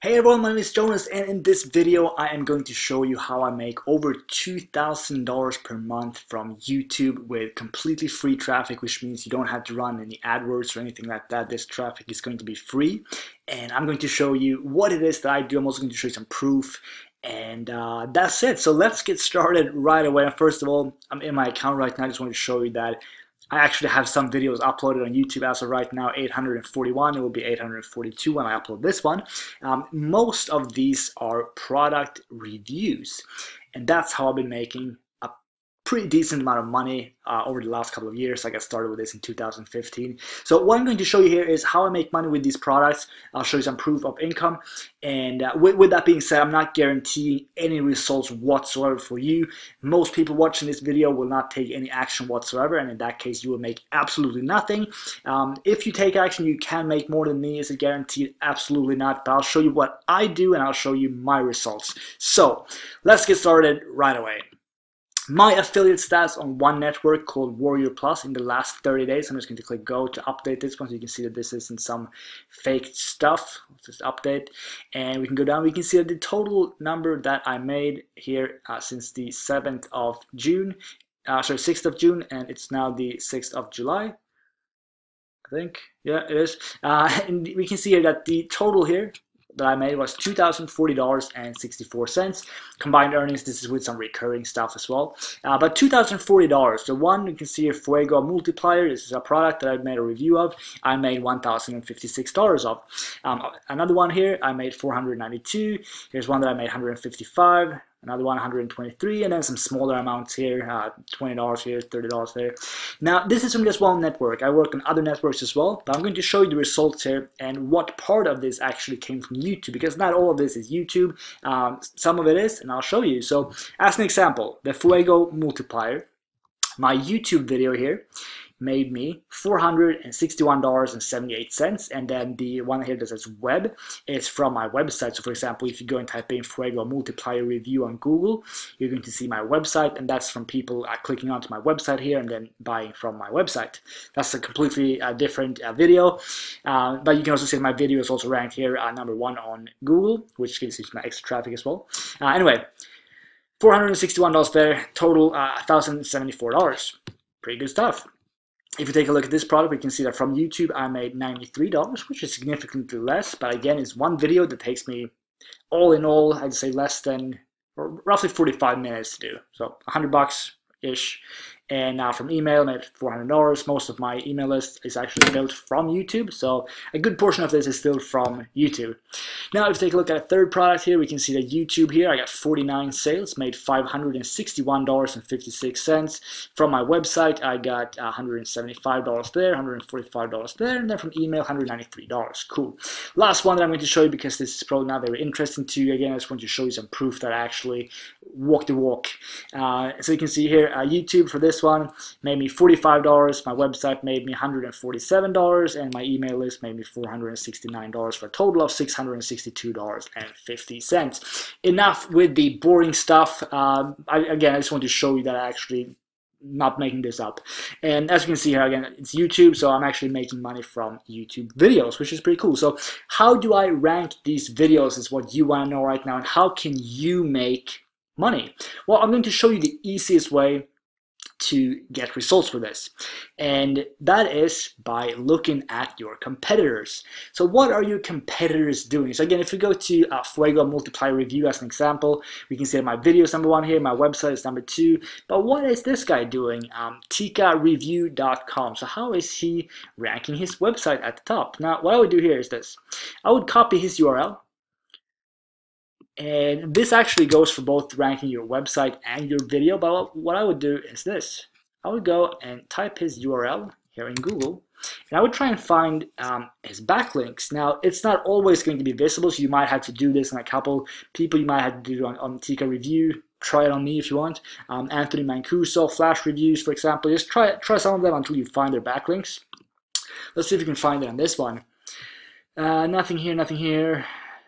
Hey everyone, my name is Jonas, and in this video I am going to show you how I make over $2,000 per month from YouTube with completely free traffic, which means you don't have to run any AdWords or anything like that. This traffic is going to be free, and I'm going to show you what it is that I do. I'm also going to show you some proof, and that's it. So let's get started right away. First of all, I'm in my account right now. I just want to show you that I actually have some videos uploaded on YouTube as of right now, 841. It will be 842 when I upload this one. Most of these are product reviews, and that's how I've been making a pretty decent amount of money over the last couple of years. I got started with this in 2015. So what I'm going to show you here is how I make money with these products. I'll show you some proof of income. And with that being said, I'm not guaranteeing any results whatsoever for you. Most people watching this video will not take any action whatsoever, and in that case, you will make absolutely nothing. If you take action, you can make more than me. Is it guaranteed? Absolutely not. But I'll show you what I do, and I'll show you my results. So let's get started right away. My affiliate stats on one network called Warrior Plus in the last 30 days. I'm just going to click go to update this one so you can see that this isn't some fake stuff. Let's just update, and we can go down. We can see that the total number that I made here since the 7th of June, 6th of June, and it's now the 6th of July. I think, yeah, it is. And we can see here that the total here that I made was $2,040.64. Combined earnings, this is with some recurring stuff as well. But $2,040. The one you can see here, Fuego Multiplier, this is a product that I've made a review of. I made $1,056 of. Another one here, I made $492. Here's one that I made $155. Another one, $123, and then some smaller amounts here, $20 here, $30 there. Now, this is from just one network. I work on other networks as well, but I'm going to show you the results here and what part of this actually came from YouTube, because not all of this is YouTube. Some of it is, and I'll show you. So, as an example, the Fuego Multiplier, my YouTube video here, made me $461.78, and then the one here that says web is from my website. So for example, if you go and type in Fuego Multiplier review on Google, you're going to see my website, and that's from people clicking onto my website here and then buying from my website. That's a completely different video, but you can also see my video is also ranked here #1 on Google, which gives you some extra traffic as well. Anyway, $461 there, total $1,074. Pretty good stuff. If you take a look at this product, we can see that from YouTube I made $93, which is significantly less, but again, it's one video that takes me, all in all, I'd say less than, or roughly 45 minutes to do. So $100-ish. And now from email, I made $400. Most of my email list is actually built from YouTube, so a good portion of this is still from YouTube. Now, if you take a look at a third product here, we can see that YouTube here, I got 49 sales, made $561.56. From my website, I got $175 there, $145 there, and then from email, $193. Cool. Last one that I'm going to show you, because this is probably not very interesting to you. Again, I just want to show you some proof that I actually walk the walk. So you can see here, YouTube for this one made me $45, my website made me $147, and my email list made me $469 for a total of $662.50. Enough with the boring stuff. Again, I just want to show you that I actually not making this up. And as you can see here, again, it's YouTube, so I'm actually making money from YouTube videos, which is pretty cool. So how do I rank these videos is what you want to know right now, and how can you make money? Well, I'm going to show you the easiest way to get results for this, and that is by looking at your competitors. So what are your competitors doing? So again, if we go to Fuego Multiplier review as an example, we can see that my video is #1 here, my website is #2, but what is this guy doing? TikaReview.com. So how is he ranking his website at the top? Now, what I would do here is this. I would copy his URL, and this actually goes for both ranking your website and your video, but what I would do is this. I would go and type his URL here in Google, and I would try and find his backlinks. Now, it's not always going to be visible, so you might have to do this on a couple people. You might have to do it on Tika Review. Try it on me if you want. Anthony Mancuso, Flash Reviews, for example. Just try some of them until you find their backlinks. Let's see if we can find it on this one. Nothing here, nothing here.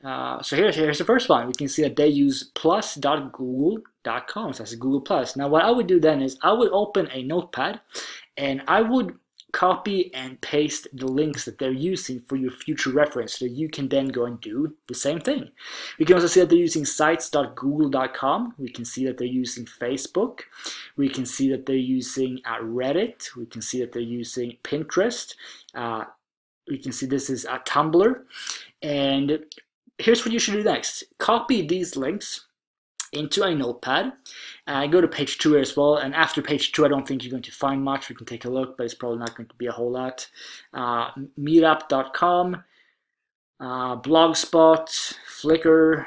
So here's the first one. We can see that they use plus.google.com. So that's Google Plus. Now what I would do then is I would open a notepad, and I would copy and paste the links that they're using for your future reference so you can then go and do the same thing. We can also see that they're using sites.google.com. We can see that they're using Facebook. We can see that they're using Reddit. We can see that they're using Pinterest. We can see this is a Tumblr. And here's what you should do next. Copy these links into a notepad. Go to page 2 as well, and after page 2 I don't think you're going to find much. We can take a look, but it's probably not going to be a whole lot. Meetup.com, Blogspot, Flickr,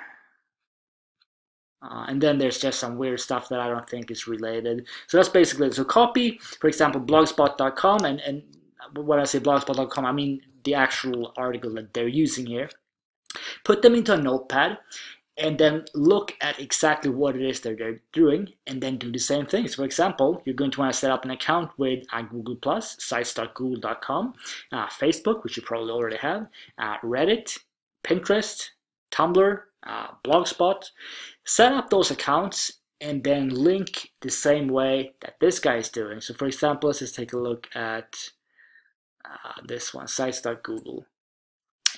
and then there's just some weird stuff that I don't think is related. So that's basically it. So copy, for example, blogspot.com, and when I say blogspot.com, I mean the actual article that they're using here. Put them into a notepad, and then look at exactly what it is that they're doing, and then do the same thing. So for example, you're going to want to set up an account with Google+, sites.google.com, Facebook, which you probably already have, Reddit, Pinterest, Tumblr, Blogspot. Set up those accounts and then link the same way that this guy is doing. So for example, let's just take a look at this one, sites.google.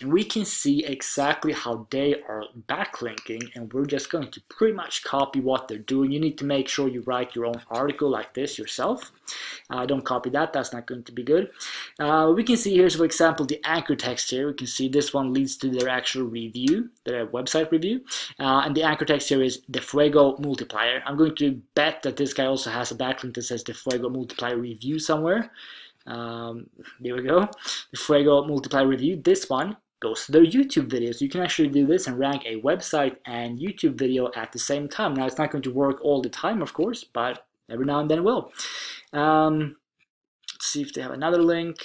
And we can see exactly how they are backlinking, and we're just going to pretty much copy what they're doing. You need to make sure you write your own article like this yourself. Don't copy that, that's not going to be good. We can see here, so for example, the anchor text here. We can see this one leads to their actual review, their website review. And the anchor text here is the Fuego multiplier. I'm going to bet that this guy also has a backlink that says the Fuego multiplier review somewhere. There we go. The Fuego multiplier review. This one goes to their YouTube videos. You can actually do this and rank a website and YouTube video at the same time. Now, it's not going to work all the time, of course, but every now and then it will. Let's see if they have another link.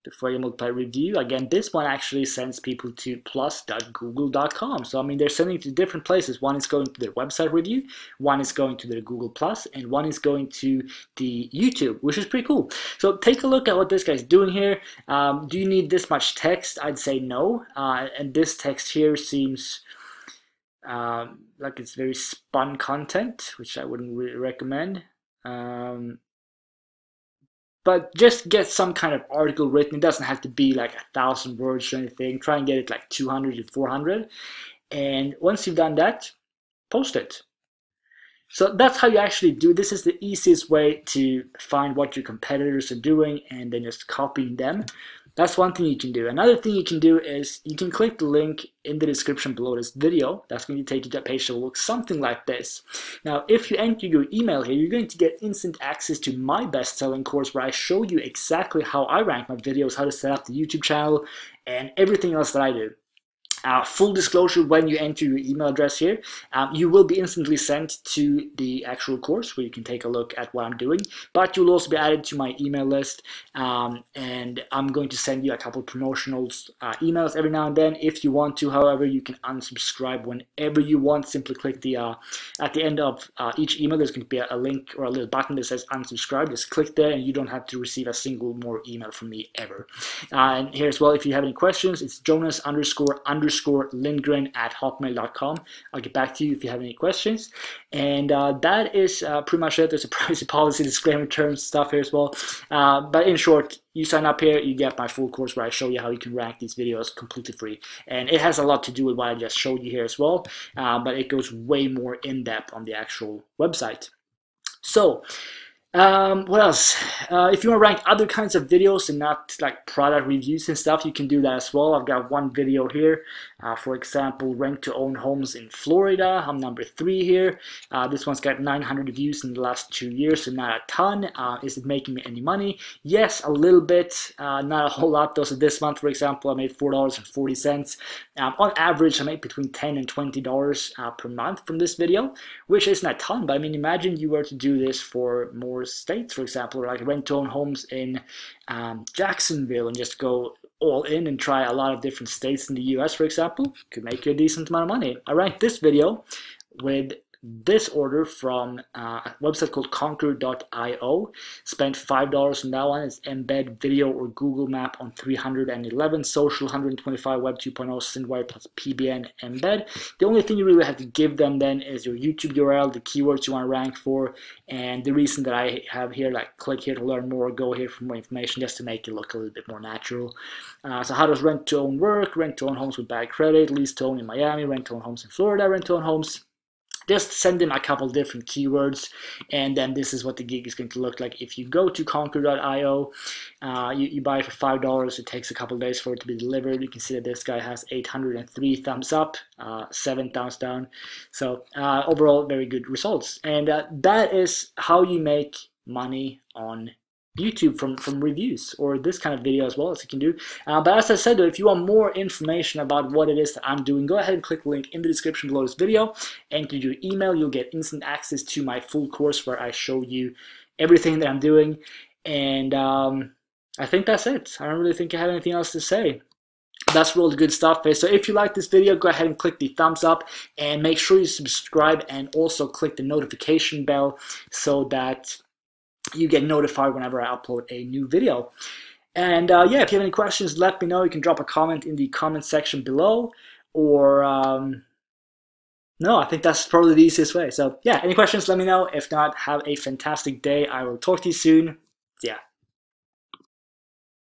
The Fuego multiplier review. Again, this one actually sends people to plus.google.com. So, I mean, they're sending to different places. One is going to their website review, one is going to their Google+, and one is going to the YouTube, which is pretty cool. So take a look at what this guy's doing here. Do you need this much text? I'd say no. And this text here seems like it's very spun content, which I wouldn't really recommend. But just get some kind of article written. It doesn't have to be like 1,000 words or anything. Try and get it like 200 to 400. And once you've done that, post it. So that's how you actually do it. This is the easiest way to find what your competitors are doing and then just copying them. That's one thing you can do. Another thing you can do is you can click the link in the description below this video. That's going to take you to a page that will look something like this. Now, if you enter your email here, you're going to get instant access to my best-selling course where I show you exactly how I rank my videos, how to set up the YouTube channel, and everything else that I do. Full disclosure, when you enter your email address here, you will be instantly sent to the actual course where you can take a look at what I'm doing, but you'll also be added to my email list, and I'm going to send you a couple of promotional emails every now and then if you want to. However, you can unsubscribe whenever you want. Simply click the at the end of each email, there's going to be a link or a little button that says unsubscribe. Just click there and you don't have to receive a single more email from me ever. And here as well, if you have any questions, it's Jonas_Lindgren@hotmail.com. I'll get back to you if you have any questions. And that is pretty much it. There's a privacy policy, disclaimer terms, stuff here as well. But in short, you sign up here, you get my full course where I show you how you can rank these videos completely free. And it has a lot to do with what I just showed you here as well, but it goes way more in depth on the actual website. So, what else? If you want to rank other kinds of videos and not like product reviews and stuff, you can do that as well. I've got one video here, for example, rent to own homes in Florida. I'm number 3 here. This one's got 900 views in the last 2 years, so not a ton. Is it making me any money? Yes, a little bit, not a whole lot though. So this month, for example, I made $4.40. On average, I make between $10 and $20 per month from this video, which isn't a ton, but I mean, imagine you were to do this for more states, for example, or like rent to own homes in Jacksonville and just go all in and try a lot of different states in the US, for example. Could make you a decent amount of money. I ranked this video with this order from a website called conquer.io. Spent $5 on that one. It's embed video or Google Map on 311, social 125, web 2.0, SendWire plus PBN embed. The only thing you really have to give them then is your YouTube URL, the keywords you want to rank for, and the reason that I have here, like click here to learn more, go here for more information, just to make it look a little bit more natural. So how does rent to own work? Rent to own homes with bad credit, lease to own in Miami, rent to own homes in Florida, rent to own homes. Just send them a couple different keywords, and then this is what the gig is going to look like. If you go to conquer.io, you buy it for $5. It takes a couple days for it to be delivered. You can see that this guy has 803 thumbs up, 7 thumbs down. So overall, very good results. And that is how you make money on YouTube from reviews, or this kind of video as well, as you can do. But as I said, though, if you want more information about what it is that I'm doing, go ahead and click the link in the description below this video. Enter your email, you'll get instant access to my full course where I show you everything that I'm doing. And I think that's it. I don't really think I have anything else to say. That's all the good stuff. So if you like this video, go ahead and click the thumbs up, and make sure you subscribe, and also click the notification bell so that you get notified whenever I upload a new video. And yeah, if you have any questions, let me know. You can drop a comment in the comment section below, or no, I think that's probably the easiest way. So yeah, any questions, let me know. If not, have a fantastic day. I will talk to you soon. Yeah.